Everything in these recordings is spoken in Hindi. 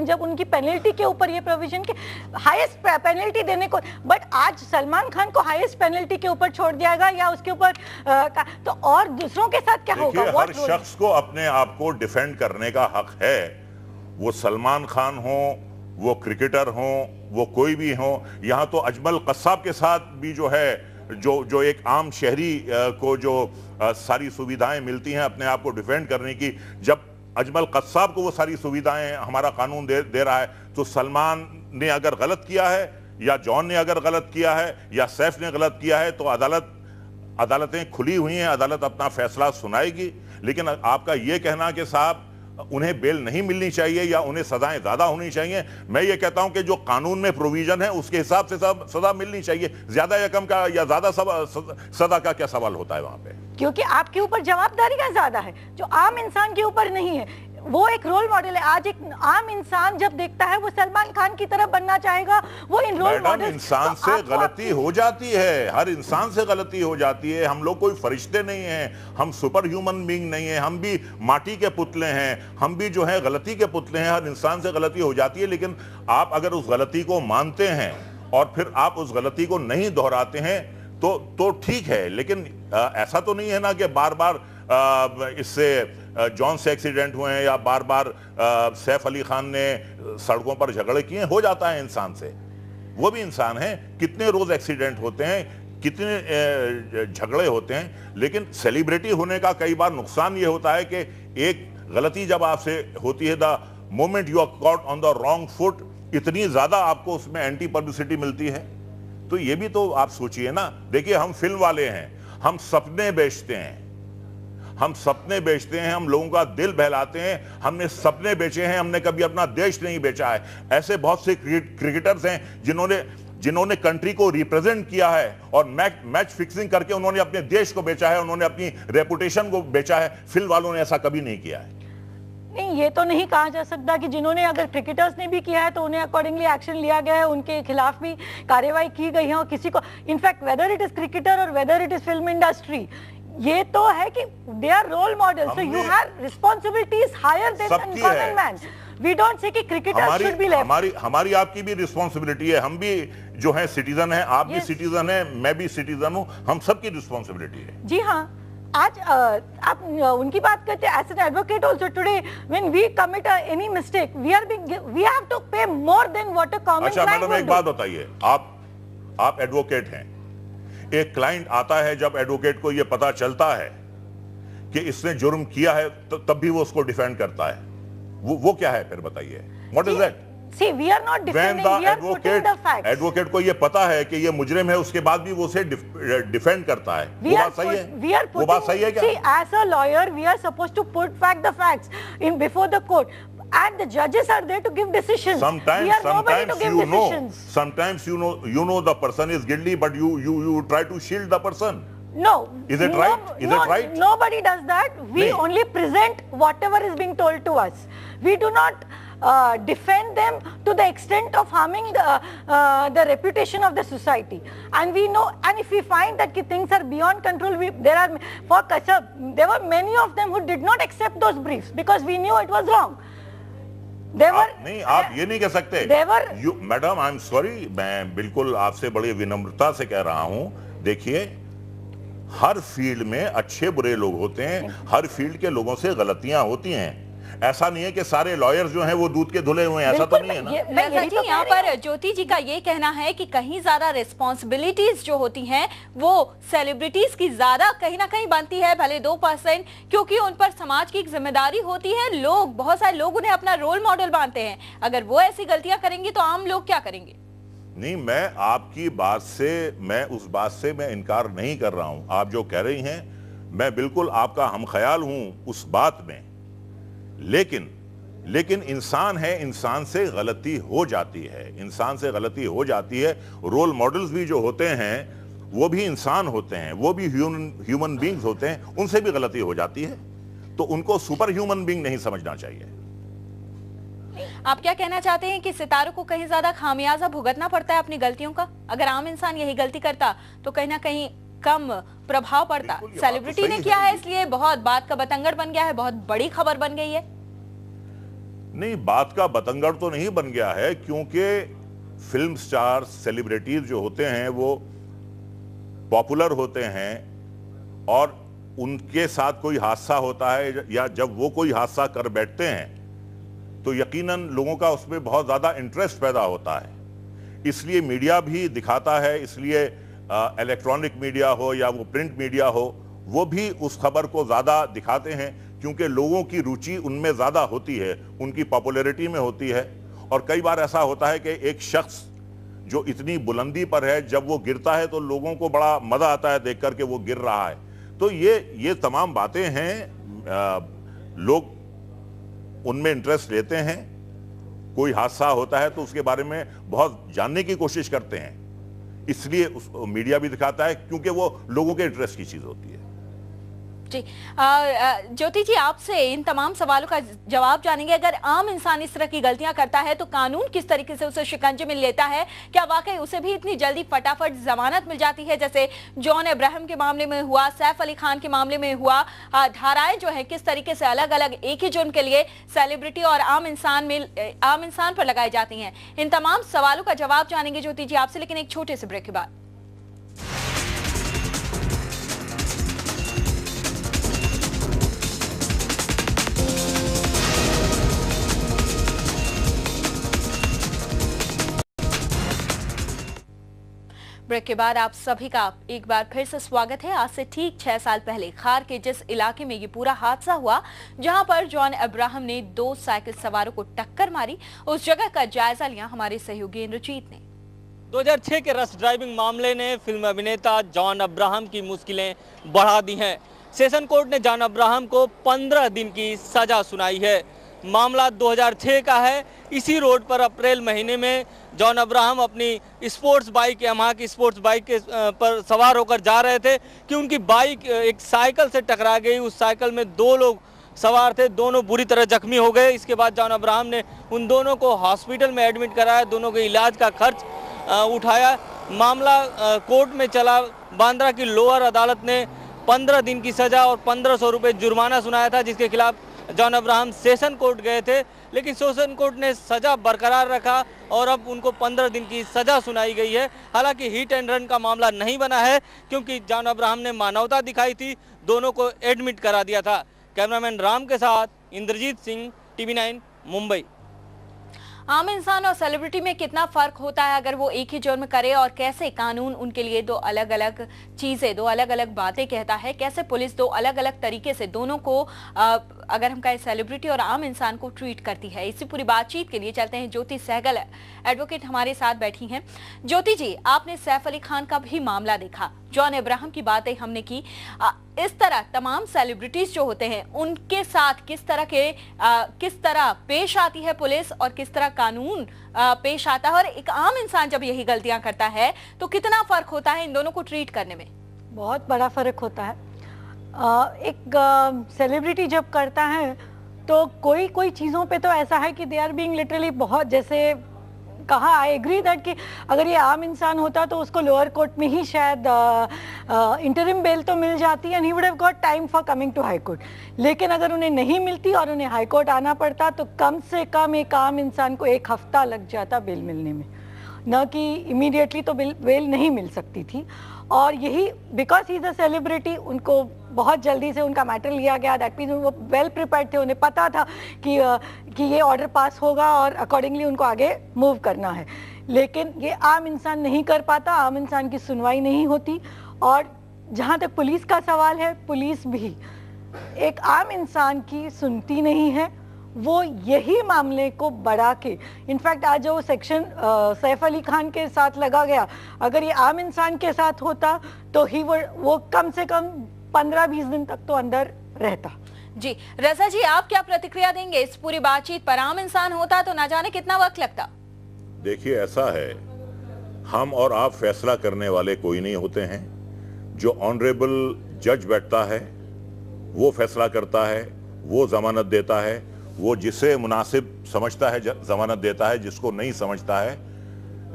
जब उनकी पेनल्टी के ऊपर ये प्रोविजन के हाईएस्ट पेनल्टी देने को, बट आज सलमान खान को हाईएस्ट पेनल्टी के ऊपर छोड़ दिया गया या उसके ऊपर तो और दूसरों के साथ क्या होगा? हर शख्स को अपने आप को डिफेंड करने का हक है, वो सलमान खान हो, वो क्रिकेटर हो, वो कोई भी हो। यहाँ तो अजमल कस्साब के साथ भी जो है, जो एक आम शहरी को जो सारी सुविधाएं मिलती हैं अपने आप को डिफेंड करने की, जब अजमल कस्साब को वो सारी सुविधाएं हमारा कानून दे रहा है, तो सलमान ने अगर गलत किया है या जॉन ने अगर गलत किया है या सैफ ने गलत किया है, तो अदालतें खुली हुई हैं, अदालत अपना फैसला सुनाएगी। लेकिन आपका ये कहना कि साहब उन्हें बेल नहीं मिलनी चाहिए या उन्हें सजाएं ज्यादा होनी चाहिए, मैं ये कहता हूं कि जो कानून में प्रोविजन है उसके हिसाब से सब सजा मिलनी चाहिए। ज्यादा या कम का या ज्यादा सजा का क्या सवाल होता है वहां पे? क्योंकि आपके ऊपर जवाबदारी का ज्यादा है जो आम इंसान के ऊपर नहीं है। वो एक रोल मॉडल है। आज एक आम इंसान जब देखता है वो सलमान खान की तरह बनना चाहेगा, वो इन रोल मॉडल। इंसान से गलती हो जाती है, हर इंसान से गलती हो जाती है। हम लोग कोई फरिश्ते नहीं हैं, हम सुपर ह्यूमन बीइंग नहीं है, हम भी माटी के पुतले हैं, हम भी जो है गलती के पुतले हैं। हर इंसान से गलती हो जाती है, लेकिन आप अगर उस गलती को मानते हैं और फिर आप उस गलती को नहीं दोहराते हैं तो ठीक है। लेकिन ऐसा तो नहीं है ना कि बार बार इससे जॉन से एक्सीडेंट हुए हैं या बार बार सैफ अली खान ने सड़कों पर झगड़े किए। हो जाता है इंसान से, वो भी इंसान है। कितने रोज एक्सीडेंट होते हैं, कितने झगड़े होते हैं। लेकिन सेलिब्रिटी होने का कई बार नुकसान ये होता है कि एक गलती जब आपसे होती है, the moment you are caught on the wrong foot, इतनी ज्यादा आपको उसमें एंटी पब्लिसिटी मिलती है। तो ये भी तो आप सोचिए ना। देखिए, हम फिल्म वाले हैं, हम सपने बेचते हैं, हम सपने बेचते हैं, हम लोगों का दिल बहलाते हैं। हमने सपने बेचे हैं, हमने कभी अपना देश नहीं बेचा है। ऐसे बहुत से क्रिकेटर्स हैं जिन्होंने कंट्री को रिप्रेजेंट किया है और मैच फिक्सिंग करके उन्होंने अपने देश को बेचा है, उन्होंने अपनी रेपुटेशन को बेचा है। फिल्म वालों ने ऐसा कभी नहीं किया है। नहीं, ये तो नहीं कहा जा सकता कि जिन्होंने, अगर क्रिकेटर्स ने भी किया है तो उन्हें अकॉर्डिंगली एक्शन लिया गया है, उनके खिलाफ भी कार्रवाई की गई है। और किसी को, in fact whether it is cricketer और whether it is film industry, ये तो है कि they are role model, so you have responsibilities higher than an common man. We don't say कि क्रिकेटर शुड बी लेफ्ट। हमारी आपकी भी रिस्पांसिबिलिटी है। हम भी जो है सिटीजन है, आप भी सिटीजन है, मैं भी सिटीजन हूं, हम सबकी रिस्पांसिबिलिटी है। जी हाँ। आज आप उनकी बात करते हैं, as an advocate also today when we commit any mistake we have to pay more than what a common client. अच्छा मैडम, एक बात बताइए, आप एडवोकेट हैं, एक क्लाइंट आता है, जब एडवोकेट को यह पता चलता है कि इसने जुर्म किया है, तब भी वो उसको डिफेंड करता है, वो क्या है फिर बताइए? What is that? See, we are not defending, we are putting the facts. Advocate को ये पता है कि ये मुजरिम है, उसके बाद भी वो उसे डिफेंड करता है। वो बात सही है? वो बात सही है क्या? See, as a lawyer, we are supposed to put the facts in before the court, and the judges are there to give decisions. Sometimes you know the person is guilty, but you try to shield the person. No. Is it right? Is it right? Nobody does that. We only present whatever is being told to us. We do not defend them to the extent of harming the reputation of the society. And we know, and if we find that things are beyond control, there were many of them who did not accept those briefs because we knew it was wrong. नहीं, आप ये नहीं कह सकते। मैडम, आई एम सॉरी, मैं बिल्कुल आपसे बड़ी विनम्रता से कह रहा हूं। देखिए, हर फील्ड में अच्छे बुरे लोग होते हैं, हर फील्ड के लोगों से गलतियां होती हैं। ऐसा नहीं है कि सारे लॉयर्स जो हैं वो दूध के धुले हुए हैं, ऐसा तो नहीं है ना। यहाँ पर ज्योति जी का ये कहना है कि कहीं ज्यादा रिस्पॉन्सिबिलिटीज जो होती हैं वो सेलिब्रिटीज की ज्यादा कहीं ना कहीं बनती है, भले 2%, क्योंकि उन पर समाज की एक जिम्मेदारी होती है। लोग, बहुत सारे लोग उन्हें अपना रोल मॉडल मानते हैं। अगर वो ऐसी गलतियां करेंगी तो आम लोग क्या करेंगे? नहीं, मैं आपकी बात से, मैं उस बात से मैं इनकार नहीं कर रहा हूं। आप जो कह रही हैं, मैं बिल्कुल आपका हमख्याल हूं उस बात में। लेकिन इंसान है, इंसान से गलती हो जाती है, इंसान से गलती हो जाती है। रोल मॉडल्स भी जो होते हैं वो भी इंसान होते हैं, वो भी ह्यूमन बीइंग्स होते हैं, उनसे भी गलती हो जाती है। तो उनको सुपर ह्यूमन बीइंग नहीं समझना चाहिए। आप क्या कहना चाहते हैं कि सितारों को कहीं ज्यादा खामियाजा भुगतना पड़ता है अपनी गलतियों का? अगर आम इंसान यही गलती करता तो कहीं ना कहीं कम प्रभाव पड़ता। सेलिब्रिटी ने किया है इसलिए बहुत बात का बतंगड़ बन गया है, बहुत बड़ी खबर बन गई है। नहीं, बात का बतंगड़ तो नहीं बन गया है, क्योंकि फिल्म स्टार, सेलिब्रिटीज जो होते हैं वो पॉपुलर होते हैं और उनके साथ कोई हादसा होता है या जब वो कोई हादसा कर बैठते हैं तो यकीनन लोगों का उसमें बहुत ज़्यादा इंटरेस्ट पैदा होता है। इसलिए मीडिया भी दिखाता है, इसलिए इलेक्ट्रॉनिक मीडिया हो या वो प्रिंट मीडिया हो, वो भी उस खबर को ज़्यादा दिखाते हैं, क्योंकि लोगों की रुचि उनमें ज़्यादा होती है, उनकी पॉपुलैरिटी में होती है। और कई बार ऐसा होता है कि एक शख्स जो इतनी बुलंदी पर है, जब वो गिरता है तो लोगों को बड़ा मज़ा आता है देख कर के वो गिर रहा है। तो ये तमाम बातें हैं, लोग उनमें इंटरेस्ट लेते हैं। कोई हादसा होता है तो उसके बारे में बहुत जानने की कोशिश करते हैं, इसलिए मीडिया भी दिखाता है, क्योंकि वो लोगों के इंटरेस्ट की चीज़ होती है। जी, ज्योति जी, आपसे इन तमाम सवालों का जवाब जानेंगे। अगर आम इंसान इस तरह की गलतियां करता है तो कानून किस तरीके से उसे शिकंजे में लेता है? क्या वाकई उसे भी इतनी जल्दी फटाफट जमानत मिल जाती है जैसे जॉन अब्राहम के मामले में हुआ, सैफ अली खान के मामले में हुआ? धाराएं जो है किस तरीके से अलग अलग एक ही जुर्म के लिए सेलिब्रिटी और आम इंसान पर लगाई जाती हैं? इन तमाम सवालों का जवाब जानेंगे ज्योति जी आपसे, लेकिन एक छोटे से ब्रेक के बाद। ब्रेक के बाद आप सभी का एक बार फिर से स्वागत है। आज से ठीक 6 साल पहले खार के जिस इलाके में ये पूरा हादसा हुआ, जहां पर जॉन अब्राहम ने 2 साइकिल सवारों को टक्कर मारी, उस जगह का जायजा लिया हमारे सहयोगी इंद्रजीत ने। 2006 के रश ड्राइविंग मामले ने फिल्म अभिनेता जॉन अब्राहम की मुश्किलें बढ़ा दी हैं। सेशन कोर्ट ने जॉन अब्राहम को 15 दिन की सजा सुनाई है। मामला 2006 का है। इसी रोड पर अप्रैल महीने में जॉन अब्राहम अपनी स्पोर्ट्स बाइक, यामाहा की स्पोर्ट्स बाइक के पर सवार होकर जा रहे थे कि उनकी बाइक एक साइकिल से टकरा गई। उस साइकिल में 2 लोग सवार थे, दोनों बुरी तरह जख्मी हो गए। इसके बाद जॉन अब्राहम ने उन दोनों को हॉस्पिटल में एडमिट कराया, दोनों के इलाज का खर्च उठाया। मामला कोर्ट में चला। बांद्रा की लोअर अदालत ने 15 दिन की सजा और 1500 रुपये जुर्माना सुनाया था, जिसके खिलाफ जॉन अब्राहम सेशन कोर्ट गए थे, लेकिन सेशन कोर्ट ने सजा बरकरार रखा और अब उनको 15 दिन की सजा सुनाई गई है। हालांकि हिट एंड रन का मामला नहीं बना है, क्योंकि जॉन अब्राहम ने मानवता दिखाई थी, दोनों को एडमिट करा दिया था। कैमरामैन राम के साथ इंद्रजीत सिंह, TV9 मुंबई। आम इंसान और सेलिब्रिटी में कितना फर्क होता है अगर वो एक ही जुर्म करे, और कैसे कानून उनके लिए 2 अलग अलग चीजें, 2 अलग अलग बातें कहता है, कैसे पुलिस 2 अलग अलग तरीके से दोनों को अगर हम कहें सेलिब्रिटी और आम इंसान को ट्रीट करती है। इसी पूरी बातचीत के लिए चलते हैं। ज्योति सहगल एडवोकेट हमारे साथ बैठी हैं। ज्योति जी, आपने सैफ अली खान का भी मामला देखा, जॉन अब्राहम की बातें हमने की। इस तरह तमाम सेलिब्रिटीज जो होते हैं उनके साथ किस तरह पेश आती है पुलिस और किस तरह कानून पेश आता है, और एक आम इंसान जब यही गलतियां करता है तो कितना फर्क होता है इन दोनों को ट्रीट करने में? बहुत बड़ा फर्क होता है। एक सेलिब्रिटी जब करता है तो कोई चीज़ों पे तो ऐसा है कि दे आर बीइंग लिटरली, बहुत जैसे कहा, आई एग्री दैट कि अगर ये आम इंसान होता तो उसको लोअर कोर्ट में ही शायद इंटरिम बेल तो मिल जाती and he would have got time for coming to high court. लेकिन अगर उन्हें नहीं मिलती और उन्हें हाई कोर्ट आना पड़ता तो कम से कम एक आम इंसान को 1 हफ्ता लग जाता बेल मिलने में, न कि इमीडिएटली तो बेल नहीं मिल सकती थी। और यही because he is a celebrity, उनको बहुत जल्दी से उनका मैटर लिया गया। दैट मीन्स वो वेल प्रिपेयर्ड थे, उन्हें पता था कि ये ऑर्डर पास होगा और अकॉर्डिंगली उनको आगे मूव करना है। लेकिन ये आम इंसान नहीं कर पाता, आम इंसान की सुनवाई नहीं होती। और जहाँ तक पुलिस का सवाल है, पुलिस भी एक आम इंसान की सुनती नहीं है। वो यही मामले को बढ़ा के, इनफैक्ट आज जो सेक्शन सैफ अली खान के साथ लगा गया, अगर ये आम इंसान के साथ होता तो वो कम से कम 15-20 दिन तक तो अंदर रहता। जी, रजा जी, आप क्या प्रतिक्रिया देंगे इस पूरी बातचीत पर? आम इंसान होता तो ना जाने कितना वक्त लगता। देखिए, ऐसा है, हम और आप फैसला करने वाले कोई नहीं होते हैं। जो ऑनरेबल जज बैठता है वो फैसला करता है, वो जमानत देता है, वो जिसे मुनासिब समझता है जमानत देता है, जिसको नहीं समझता है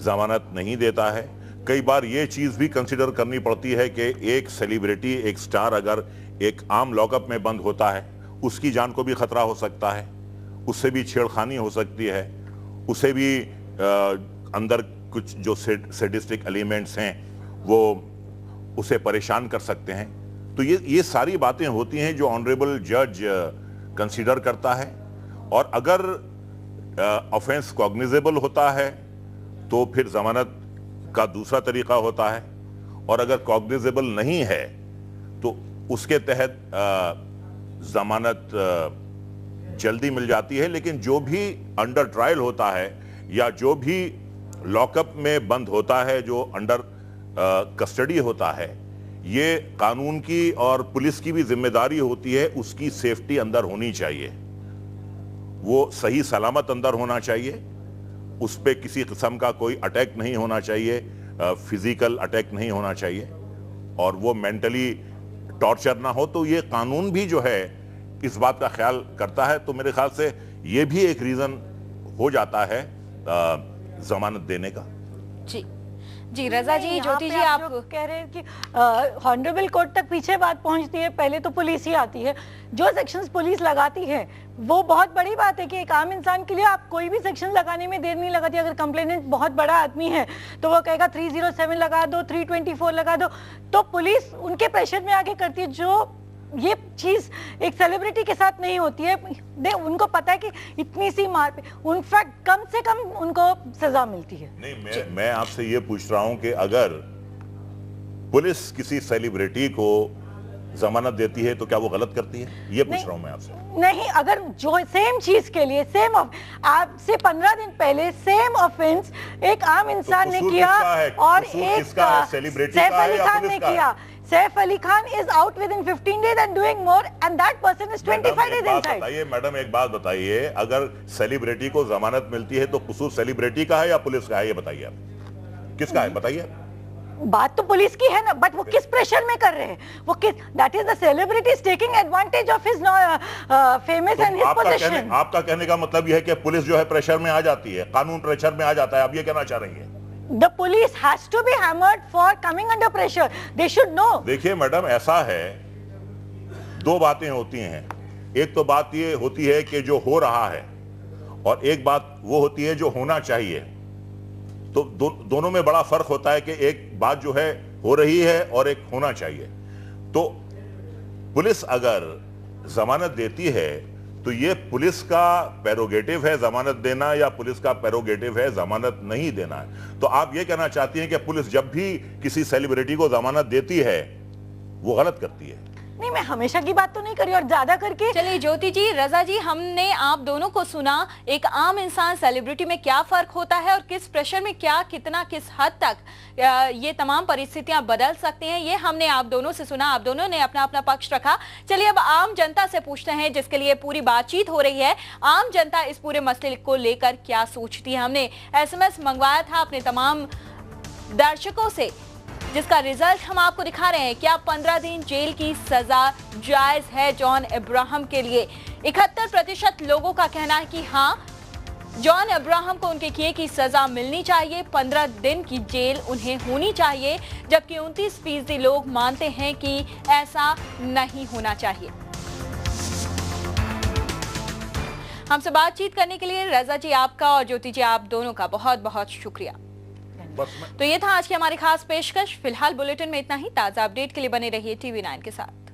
जमानत नहीं देता है। कई बार ये चीज़ भी कंसिडर करनी पड़ती है कि एक सेलिब्रिटी, एक स्टार अगर एक आम लॉकअप में बंद होता है, उसकी जान को भी खतरा हो सकता है। उससे भी छेड़खानी हो सकती है, उसे भी अंदर कुछ जो सैडिस्टिक एलिमेंट्स हैं वो उसे परेशान कर सकते हैं। तो ये सारी बातें होती हैं जो ऑनरेबल जज कंसीडर करता है, और अगर ऑफेंस कॉग्निजेबल होता है तो फिर जमानत का दूसरा तरीका होता है, और अगर कॉग्निजेबल नहीं है तो उसके तहत जमानत जल्दी मिल जाती है। लेकिन जो भी अंडर ट्रायल होता है या जो भी लॉकअप में बंद होता है, जो अंडर कस्टडी होता है, ये कानून की और पुलिस की भी जिम्मेदारी होती है, उसकी सेफ्टी अंदर होनी चाहिए, वो सही सलामत अंदर होना चाहिए, उस पर किसी किस्म का कोई अटैक नहीं होना चाहिए, फिजिकल अटैक नहीं होना चाहिए, और वो मेंटली टॉर्चर ना हो। तो ये कानून भी जो है इस बात का ख्याल करता है। तो मेरे ख्याल से ये भी एक रीजन हो जाता है जमानत देने का। जी रजा जी, ज्योति जी, आप कह रहे हैं कि ऑनरेबल कोर्ट तक पीछे बात पहुंचती है, पहले तो पुलिस ही आती है। जो सेक्शंस पुलिस लगाती है वो बहुत बड़ी बात है कि एक आम इंसान के लिए आप कोई भी सेक्शन लगाने में देर नहीं लगाती। अगर कंप्लेनेंट बहुत बड़ा आदमी है तो वो कहेगा 307 लगा दो, 324 लगा दो, तो पुलिस उनके प्रेशर में आगे करती है। जो ये चीज एक सेलिब्रिटी के साथ नहीं होती है। उनको पता है कि इतनी सी मार पे इनफैक्ट कम से कम उनको सजा मिलती है। नहीं, मैं आपसे ये पूछ रहा हूं कि अगर पुलिस किसी सेलिब्रिटी को जमानत देती है तो क्या वो गलत करती है? ये पूछ रहा हूं मैं आपसे। नहीं, अगर जो सेम चीज के लिए सेम आपसे 15 दिन पहले सेम ऑफेंस एक आम इंसान ने किया और एक सैफ अली खान ने किया, Saif Ali Khan is out within 15 days and doing more and that person is 25 days inside। बताइए मैडम, एक बात बताइए, अगर सेलिब्रिटी को जमानत मिलती है तो कसूर सेलिब्रिटी का है या पुलिस का है? ये बताइए आप, किसका है बताइए। बात तो पुलिस की है ना, बट वो किस प्रेशर में कर रहे हैं? वो किस, that is the celebrity taking advantage of his famous and his position. आपका कहने का मतलब यह है कि पुलिस जो है प्रेशर में आ जाती है, कानून प्रेशर में आ जाता है, आप ये कहना चाह रही हैं? The police has to be hammered for coming under pressure. They should know. देखिए मैडम, ऐसा है, दो बातें होती हैं। एक तो बात ये होती है कि जो हो रहा है, और एक बात वो होती है जो होना चाहिए। तो दोनों में बड़ा फर्क होता है कि एक बात जो है हो रही है और एक होना चाहिए। तो पुलिस अगर जमानत देती है तो ये पुलिस का प्रेरोगेटिव है जमानत देना, या पुलिस का प्रेरोगेटिव है जमानत नहीं देना है? तो आप ये कहना चाहती हैं कि पुलिस जब भी किसी सेलिब्रिटी को जमानत देती है वो गलत करती है? नहीं, मैं हमेशा की बात तो नहीं करी, और ज्यादा करके। चलिए ज्योति जी, रजा जी, हमने आप दोनों को सुना, एक आम इंसान सेलिब्रिटी में क्या फर्क होता है और किस प्रेशर में क्या, कितना, किस हद तक ये तमाम परिस्थितियां बदल सकती हैं, ये हमने आप दोनों से सुना। आप दोनों ने अपना अपना पक्ष रखा। चलिए अब आम जनता से पूछते हैं, जिसके लिए पूरी बातचीत हो रही है। आम जनता इस पूरे मसले को लेकर क्या सोचती है? हमने SMS मंगवाया था अपने तमाम दर्शकों से, जिसका रिजल्ट हम आपको दिखा रहे हैं। क्या 15 दिन जेल की सजा जायज है जॉन अब्राहम के लिए? 71% लोगों का कहना है कि हाँ, जॉन अब्राहम को उनके किए की सजा मिलनी चाहिए, 15 दिन की जेल उन्हें होनी चाहिए, जबकि 29% लोग मानते हैं कि ऐसा नहीं होना चाहिए। हमसे बातचीत करने के लिए रजा जी आपका और ज्योति जी आप दोनों का बहुत बहुत शुक्रिया। तो ये था आज की हमारी खास पेशकश। फिलहाल बुलेटिन में इतना ही। ताजा अपडेट के लिए बने रहिए TV9 के साथ।